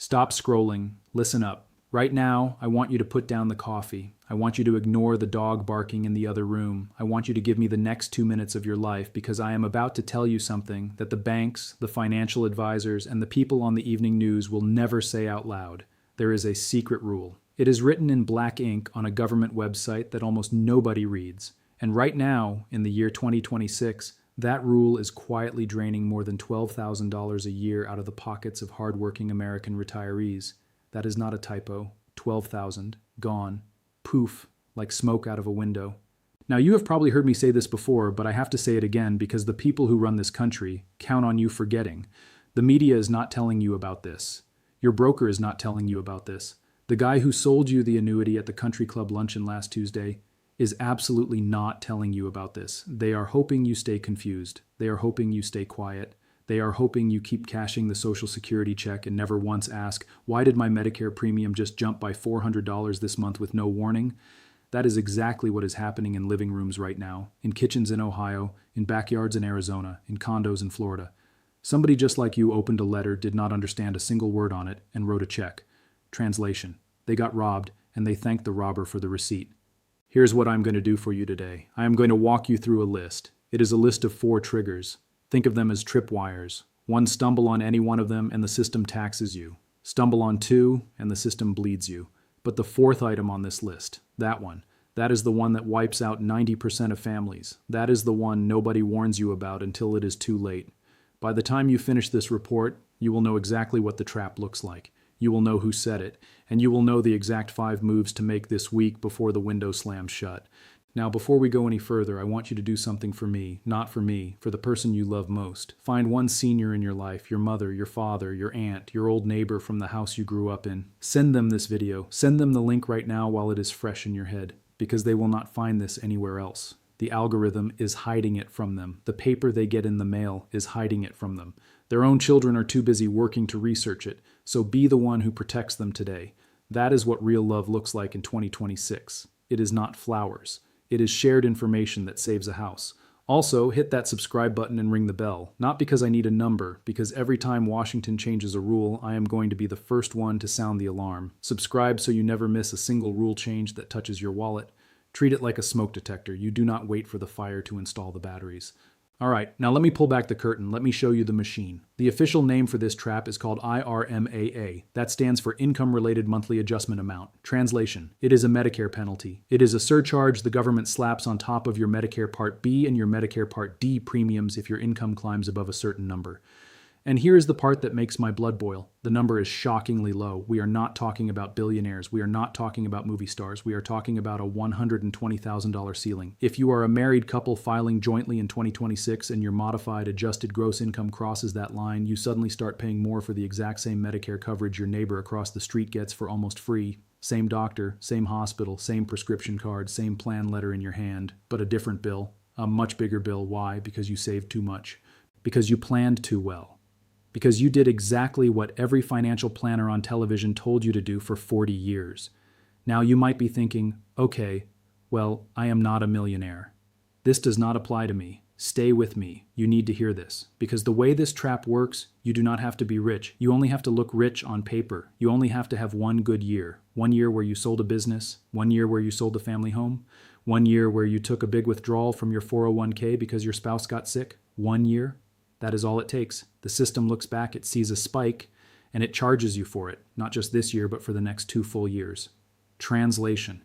Stop scrolling. Listen up. Right now, I want you to put down the coffee. I want you to ignore the dog barking in the other room. I want you to give me the next 2 minutes of your life because I am about to tell you something that the banks, the financial advisors, and the people on the evening news will never say out loud. There is a secret rule. It is written in black ink on a government website that almost nobody reads. And right now, in the year 2026, that rule is quietly draining more than $12,000 a year out of the pockets of hardworking American retirees. That is not a typo. 12,000. Gone. Poof. Like smoke out of a window. Now, you have probably heard me say this before, but I have to say it again because the people who run this country count on you forgetting. The media is not telling you about this. Your broker is not telling you about this. The guy who sold you the annuity at the country club luncheon last Tuesday is absolutely not telling you about this. They are hoping you stay confused. They are hoping you stay quiet. They are hoping you keep cashing the Social Security check and never once ask, why did my Medicare premium just jump by $400 this month with no warning? That is exactly what is happening in living rooms right now, in kitchens in Ohio, in backyards in Arizona, in condos in Florida. Somebody just like you opened a letter, did not understand a single word on it, and wrote a check. Translation: they got robbed, and they thanked the robber for the receipt. Here's what I'm going to do for you today. I am going to walk you through a list. It is a list of 4 triggers. Think of them as tripwires. 1, stumble on any one of them and the system taxes you. Stumble on 2 and the system bleeds you. But the 4th item on this list, that one, that is the one that wipes out 90% of families. That is the one nobody warns you about until it is too late. By the time you finish this report, you will know exactly what the trap looks like. You will know who said it, and you will know the exact 5 moves to make this week before the window slams shut. Now, before we go any further, I want you to do something for me, not for me, for the person you love most. Find one senior in your life, your mother, your father, your aunt, your old neighbor from the house you grew up in. Send them this video. Send them the link right now while it is fresh in your head, because they will not find this anywhere else. The algorithm is hiding it from them. The paper they get in the mail is hiding it from them. Their own children are too busy working to research it, so be the one who protects them today. That is what real love looks like in 2026. It is not flowers. It is shared information that saves a house. Also, hit that subscribe button and ring the bell. Not because I need a number, because every time Washington changes a rule, I am going to be the first one to sound the alarm. Subscribe so you never miss a single rule change that touches your wallet. Treat it like a smoke detector. You do not wait for the fire to install the batteries. All right, now let me pull back the curtain. Let me show you the machine. The official name for this trap is called IRMAA. That stands for Income-Related Monthly Adjustment Amount. Translation: it is a Medicare penalty. It is a surcharge the government slaps on top of your Medicare Part B and your Medicare Part D premiums if your income climbs above a certain number. And here is the part that makes my blood boil. The number is shockingly low. We are not talking about billionaires. We are not talking about movie stars. We are talking about a $120,000 ceiling. If you are a married couple filing jointly in 2026 and your modified adjusted gross income crosses that line, you suddenly start paying more for the exact same Medicare coverage your neighbor across the street gets for almost free. Same doctor, same hospital, same prescription card, same plan letter in your hand, but a different bill. A much bigger bill. Why? Because you saved too much. Because you planned too well. Because you did exactly what every financial planner on television told you to do for 40 years. Now you might be thinking, okay, well, I am not a millionaire. This does not apply to me. Stay with me. You need to hear this. Because the way this trap works, you do not have to be rich. You only have to look rich on paper. You only have to have one good year. 1 year where you sold a business, 1 year where you sold a family home, 1 year where you took a big withdrawal from your 401k because your spouse got sick. 1 year. That is all it takes. The system looks back, it sees a spike, and it charges you for it, not just this year, but for the next 2 full years. Translation: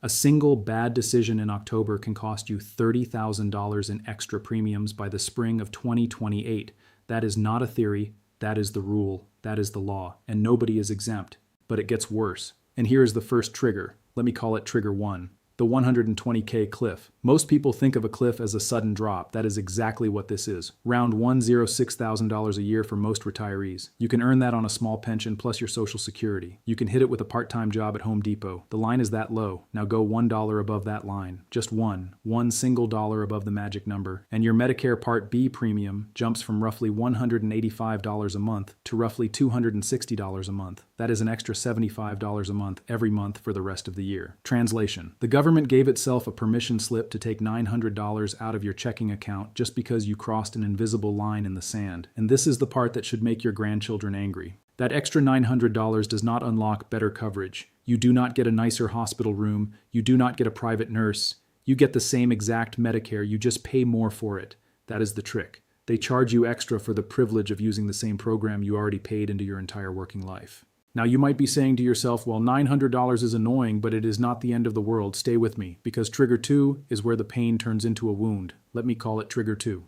a single bad decision in October can cost you $30,000 in extra premiums by the spring of 2028. That is not a theory, that is the rule, that is the law, and nobody is exempt. But it gets worse. And here is the first trigger. Let me call it trigger 1. The 120K cliff. Most people think of a cliff as a sudden drop. That is exactly what this is. Round $106,000 a year for most retirees. You can earn that on a small pension plus your Social Security. You can hit it with a part-time job at Home Depot. The line is that low. Now go $1 above that line. Just one single dollar above the magic number. And your Medicare Part B premium jumps from roughly $185 a month to roughly $260 a month. That is an extra $75 a month every month for the rest of the year. Translation: the government gave itself a permission slip to take $900 out of your checking account just because you crossed an invisible line in the sand. And this is the part that should make your grandchildren angry. That extra $900 does not unlock better coverage. You do not get a nicer hospital room. You do not get a private nurse. You get the same exact Medicare, you just pay more for it. That is the trick. They charge you extra for the privilege of using the same program you already paid into your entire working life. Now you might be saying to yourself, well, $900 is annoying, but it is not the end of the world. Stay with me, because trigger 2 is where the pain turns into a wound. Let me call it trigger 2.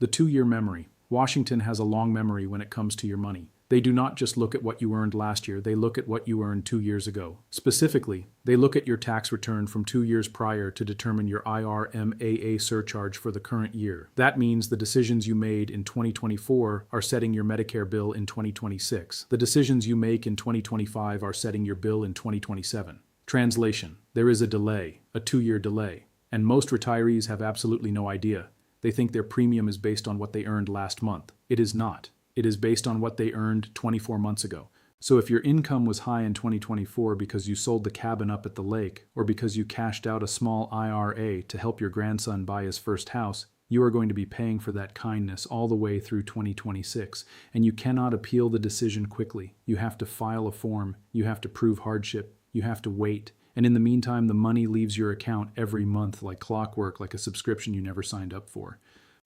The 2-year memory. Washington has a long memory when it comes to your money. They do not just look at what you earned last year, they look at what you earned 2 years ago. Specifically, they look at your tax return from 2 years prior to determine your IRMAA surcharge for the current year. That means the decisions you made in 2024 are setting your Medicare bill in 2026. The decisions you make in 2025 are setting your bill in 2027. Translation: there is a delay, a 2-year delay, and most retirees have absolutely no idea. They think their premium is based on what they earned last month. It is not. It is based on what they earned 24 months ago. So if your income was high in 2024 because you sold the cabin up at the lake, or because you cashed out a small IRA to help your grandson buy his first house, you are going to be paying for that kindness all the way through 2026. And you cannot appeal the decision quickly. You have to file a form. You have to prove hardship. You have to wait. And in the meantime, the money leaves your account every month like clockwork, like a subscription you never signed up for.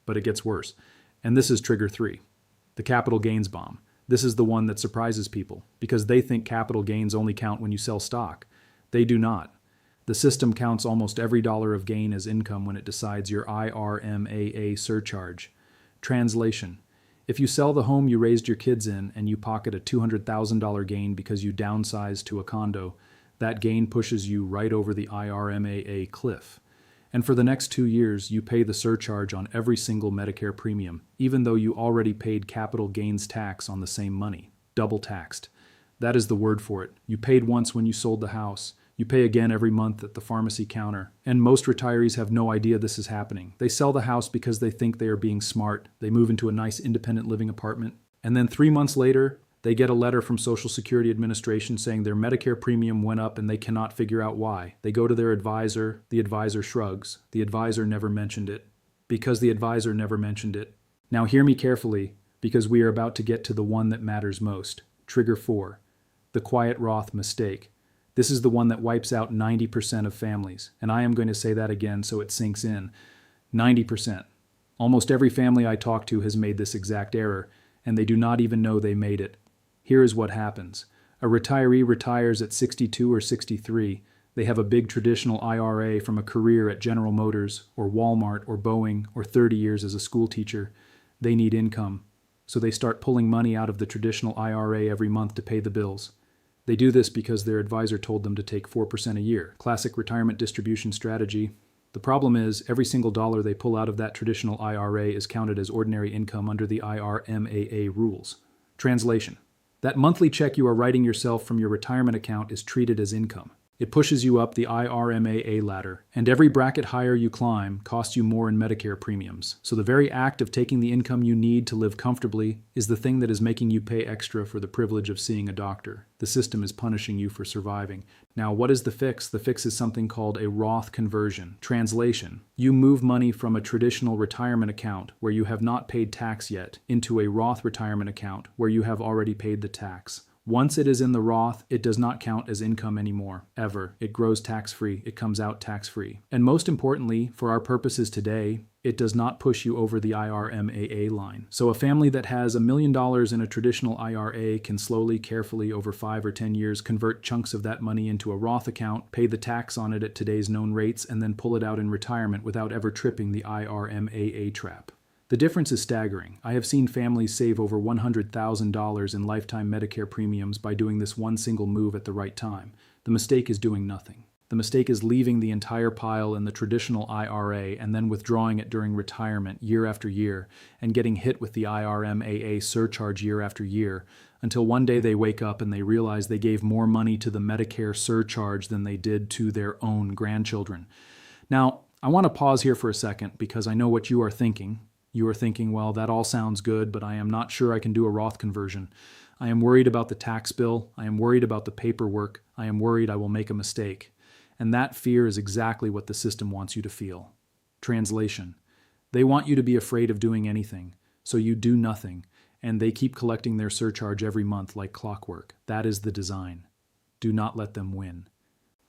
But it gets worse. And this is trigger 3. The capital gains bomb. This is the one that surprises people because they think capital gains only count when you sell stock. They do not. The system counts almost every dollar of gain as income when it decides your IRMAA surcharge. Translation: if you sell the home you raised your kids in and you pocket a $200,000 gain because you downsized to a condo, that gain pushes you right over the IRMAA cliff. And for the next 2 years, you pay the surcharge on every single Medicare premium, even though you already paid capital gains tax on the same money. Double taxed. That is the word for it. You paid once when you sold the house. You pay again every month at the pharmacy counter. And most retirees have no idea this is happening. They sell the house because they think they are being smart. They move into a nice independent living apartment. And then 3 months later, they get a letter from Social Security Administration saying their Medicare premium went up and they cannot figure out why. They go to their advisor. The advisor shrugs. The advisor never mentioned it. Because the advisor never mentioned it. Now hear me carefully, because we are about to get to the one that matters most. Trigger 4. The quiet Roth mistake. This is the one that wipes out 90% of families. And I am going to say that again so it sinks in. 90%. Almost every family I talk to has made this exact error, and they do not even know they made it. Here is what happens. A retiree retires at 62 or 63. They have a big traditional IRA from a career at General Motors or Walmart or Boeing or 30 years as a school teacher. They need income. So they start pulling money out of the traditional IRA every month to pay the bills. They do this because their advisor told them to take 4% a year. Classic retirement distribution strategy. The problem is every single dollar they pull out of that traditional IRA is counted as ordinary income under the IRMAA rules. Translation: that monthly check you are writing yourself from your retirement account is treated as income. It pushes you up the IRMAA ladder, and every bracket higher you climb costs you more in Medicare premiums. So the very act of taking the income you need to live comfortably is the thing that is making you pay extra for the privilege of seeing a doctor. The system is punishing you for surviving. Now, what is the fix? The fix is something called a Roth conversion. Translation: you move money from a traditional retirement account where you have not paid tax yet into a Roth retirement account where you have already paid the tax. Once it is in the Roth, it does not count as income anymore, ever. It grows tax-free. It comes out tax-free. And most importantly, for our purposes today, it does not push you over the IRMAA line. So a family that has $1 million in a traditional IRA can slowly, carefully, over 5 or 10 years, convert chunks of that money into a Roth account, pay the tax on it at today's known rates, and then pull it out in retirement without ever tripping the IRMAA trap. The difference is staggering. I have seen families save over $100,000 in lifetime Medicare premiums by doing this one single move at the right time. The mistake is doing nothing. The mistake is leaving the entire pile in the traditional IRA and then withdrawing it during retirement year after year and getting hit with the IRMAA surcharge year after year until one day they wake up and they realize they gave more money to the Medicare surcharge than they did to their own grandchildren. Now, I want to pause here for a second because I know what you are thinking. You are thinking, well, that all sounds good, but I am not sure I can do a Roth conversion. I am worried about the tax bill. I am worried about the paperwork. I am worried I will make a mistake. And that fear is exactly what the system wants you to feel. Translation: they want you to be afraid of doing anything, so you do nothing, and they keep collecting their surcharge every month like clockwork. That is the design. Do not let them win.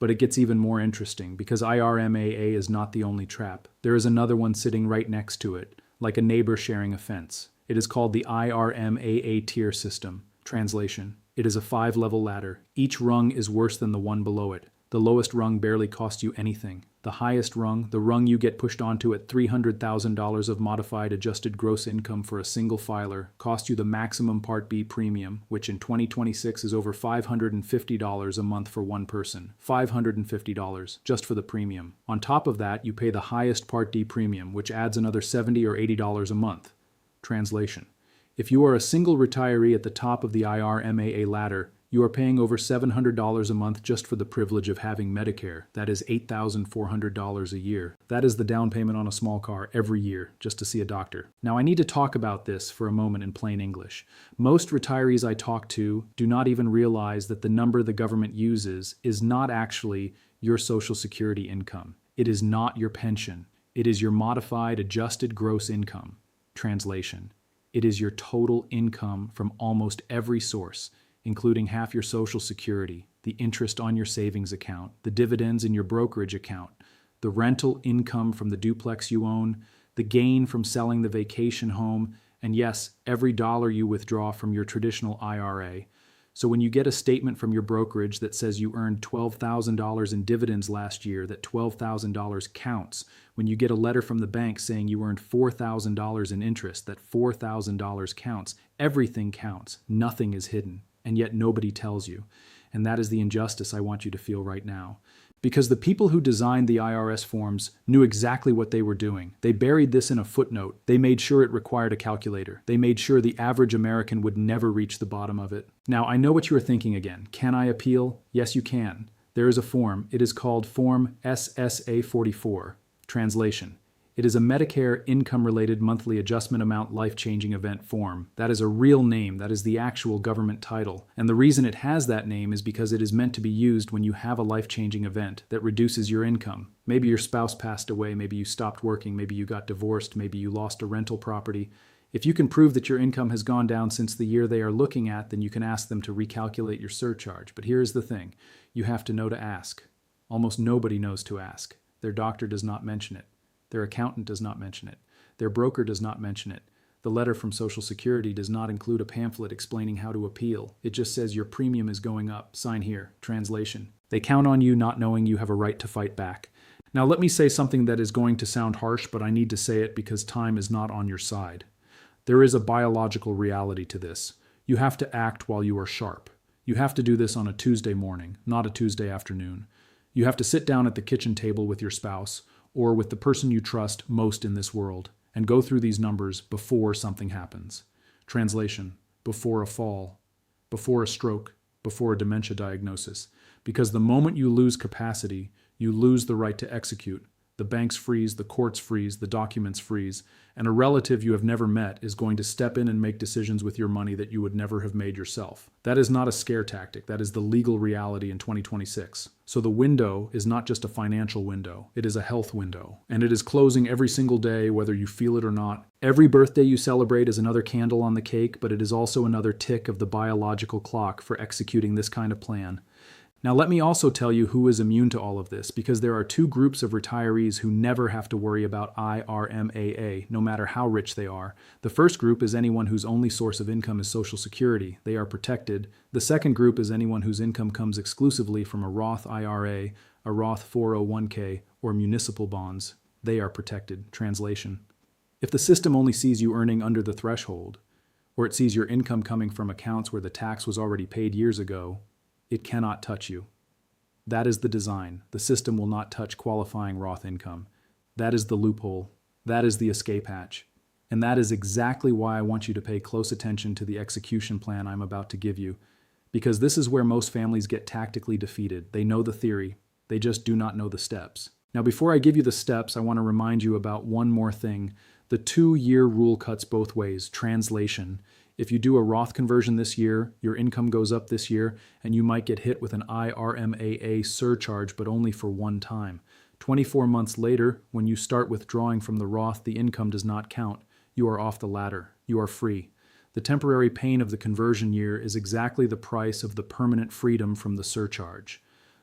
But it gets even more interesting because IRMAA is not the only trap. There is another one sitting right next to it, like a neighbor sharing a fence. It is called the IRMAA tier system. Translation: it is a 5-level ladder. Each rung is worse than the one below it. The lowest rung barely costs you anything. The highest rung, the rung you get pushed onto at $300,000 of modified adjusted gross income for a single filer, costs you the maximum Part B premium, which in 2026 is over $550 a month for one person. $550 just for the premium. On top of that, you pay the highest Part D premium, which adds another $70 or $80 a month. Translation: if you are a single retiree at the top of the IRMAA ladder, you are paying over $700 a month just for the privilege of having Medicare. That is $8,400 a year. That is the down payment on a small car every year just to see a doctor. Now I need to talk about this for a moment in plain English. Most retirees I talk to do not even realize that the number the government uses is not actually your Social Security income. It is not your pension. It is your modified adjusted gross income. Translation: it is your total income from almost every source, including half your Social Security, the interest on your savings account, the dividends in your brokerage account, the rental income from the duplex you own, the gain from selling the vacation home, and yes, every dollar you withdraw from your traditional IRA. So when you get a statement from your brokerage that says you earned $12,000 in dividends last year, that $12,000 counts. When you get a letter from the bank saying you earned $4,000 in interest, that $4,000 counts. Everything counts. Nothing is hidden. And yet nobody tells you. And that is the injustice I want you to feel right now. Because the people who designed the IRS forms knew exactly what they were doing. They buried this in a footnote. They made sure it required a calculator. They made sure the average American would never reach the bottom of it. Now, I know what you are thinking again. Can I appeal? Yes, you can. There is a form. It is called Form SSA 44. Translation: it is a Medicare income-related monthly adjustment amount life-changing event form. That is a real name. That is the actual government title. And the reason it has that name is because it is meant to be used when you have a life-changing event that reduces your income. Maybe your spouse passed away, maybe you stopped working, maybe you got divorced, maybe you lost a rental property. If you can prove that your income has gone down since the year they are looking at, then you can ask them to recalculate your surcharge. But here's the thing. You have to know to ask. Almost nobody knows to ask. Their doctor does not mention it. Their accountant does not mention it. Their broker does not mention it. The letter from Social Security does not include a pamphlet explaining how to appeal. It just says your premium is going up. Sign here. Translation: they count on you not knowing you have a right to fight back. Now let me say something that is going to sound harsh, but I need to say it because time is not on your side. There is a biological reality to this. You have to act while you are sharp. You have to do this on a Tuesday morning, not a Tuesday afternoon. You have to sit down at the kitchen table with your spouse, or with the person you trust most in this world, and go through these numbers before something happens. Translation: before a fall, before a stroke, before a dementia diagnosis. Because the moment you lose capacity, you lose the right to execute. The banks freeze, the courts freeze, the documents freeze, and a relative you have never met is going to step in and make decisions with your money that you would never have made yourself. That is not a scare tactic. That is the legal reality in 2026. So the window is not just a financial window. It is a health window. And it is closing every single day, whether you feel it or not. Every birthday you celebrate is another candle on the cake, but it is also another tick of the biological clock for executing this kind of plan. Now let me also tell you who is immune to all of this, because there are two groups of retirees who never have to worry about IRMAA, no matter how rich they are. The first group is anyone whose only source of income is Social Security. They are protected. The second group is anyone whose income comes exclusively from a Roth IRA, a Roth 401k, or municipal bonds. They are protected. Translation: if the system only sees you earning under the threshold, or it sees your income coming from accounts where the tax was already paid years ago, it cannot touch you. That is the design. The system will not touch qualifying Roth income. That is the loophole. That is the escape hatch. And that is exactly why I want you to pay close attention to the execution plan I'm about to give you. Because this is where most families get tactically defeated. They know the theory. They just do not know the steps. Now, before I give you the steps, I want to remind you about one more thing. The 2-year rule cuts both ways. Translation: if you do a Roth conversion this year, your income goes up this year, and you might get hit with an IRMAA surcharge, but only for one time. 24 months later, when you start withdrawing from the Roth, the income does not count. You are off the ladder. You are free. The temporary pain of the conversion year is exactly the price of the permanent freedom from the surcharge.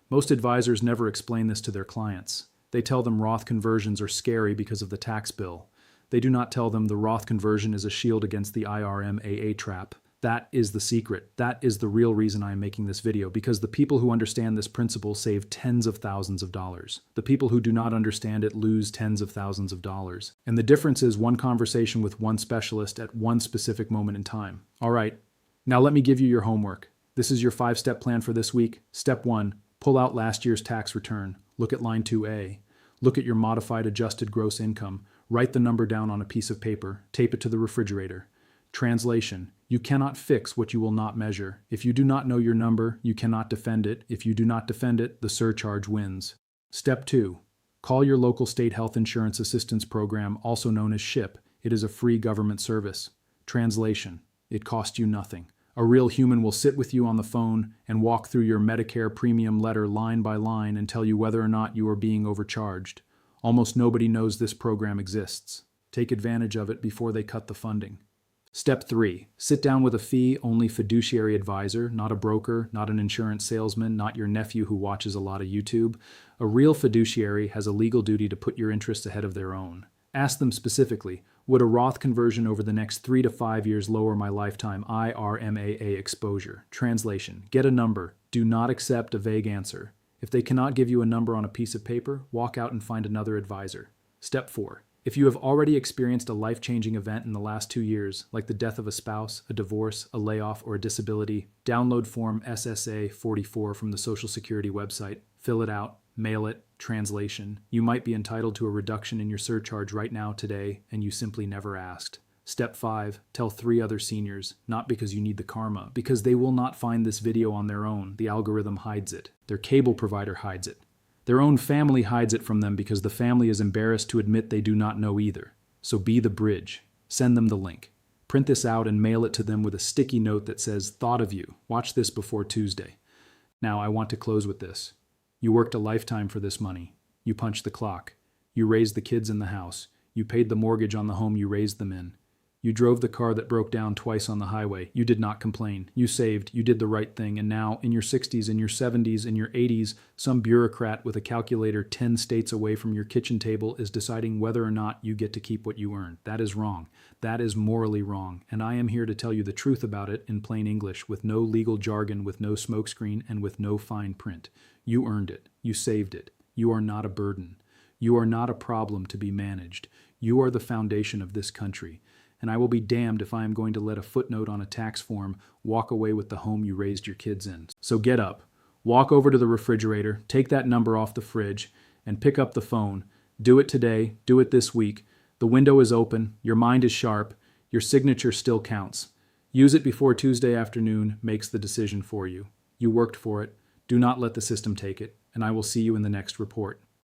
Most advisors never explain this to their clients. They tell them Roth conversions are scary because of the tax bill. They do not tell them the Roth conversion is a shield against the IRMAA trap. That is the secret. That is the real reason I am making this video, because the people who understand this principle save tens of thousands of dollars. The people who do not understand it lose tens of thousands of dollars. And the difference is one conversation with one specialist at one specific moment in time. All right, now let me give you your homework. This is your 5-step plan for this week. Step 1, pull out last year's tax return. Look at line 2A. Look at your modified adjusted gross income. Write the number down on a piece of paper. Tape it to the refrigerator. Translation: you cannot fix what you will not measure. If you do not know your number, you cannot defend it. If you do not defend it, the surcharge wins. Step 2. Call your local state health insurance assistance program, also known as SHIP. It is a free government service. Translation: it costs you nothing. A real human will sit with you on the phone and walk through your Medicare premium letter line by line and tell you whether or not you are being overcharged. Almost nobody knows this program exists. Take advantage of it before they cut the funding. Step 3. Sit down with a fee-only fiduciary advisor, not a broker, not an insurance salesman, not your nephew who watches a lot of YouTube. A real fiduciary has a legal duty to put your interests ahead of their own. Ask them specifically, would a Roth conversion over the next 3 to 5 years lower my lifetime IRMAA exposure? Translation: get a number. Do not accept a vague answer. If they cannot give you a number on a piece of paper, walk out and find another advisor. Step 4. If you have already experienced a life-changing event in the last 2 years, like the death of a spouse, a divorce, a layoff, or a disability, download Form SSA 44 from the Social Security website, fill it out, mail it. Translation: you might be entitled to a reduction in your surcharge right now today, and you simply never asked. Step 5. Tell 3 other seniors, not because you need the karma, because they will not find this video on their own. The algorithm hides it. Their cable provider hides it. Their own family hides it from them because the family is embarrassed to admit they do not know either. So be the bridge. Send them the link. Print this out and mail it to them with a sticky note that says, "Thought of you. Watch this before Tuesday." Now, I want to close with this. You worked a lifetime for this money. You punched the clock. You raised the kids in the house. You paid the mortgage on the home you raised them in. You drove the car that broke down twice on the highway. You did not complain. You saved. You did the right thing. And now, in your 60s, in your 70s, in your 80s, some bureaucrat with a calculator 10 states away from your kitchen table is deciding whether or not you get to keep what you earned. That is wrong. That is morally wrong. And I am here to tell you the truth about it in plain English, with no legal jargon, with no smokescreen, and with no fine print. You earned it. You saved it. You are not a burden. You are not a problem to be managed. You are the foundation of this country. And I will be damned if I am going to let a footnote on a tax form walk away with the home you raised your kids in. So get up, walk over to the refrigerator, take that number off the fridge, and pick up the phone. Do it today, do it this week. The window is open, your mind is sharp, your signature still counts. Use it before Tuesday afternoon makes the decision for you. You worked for it. Do not let the system take it, and I will see you in the next report.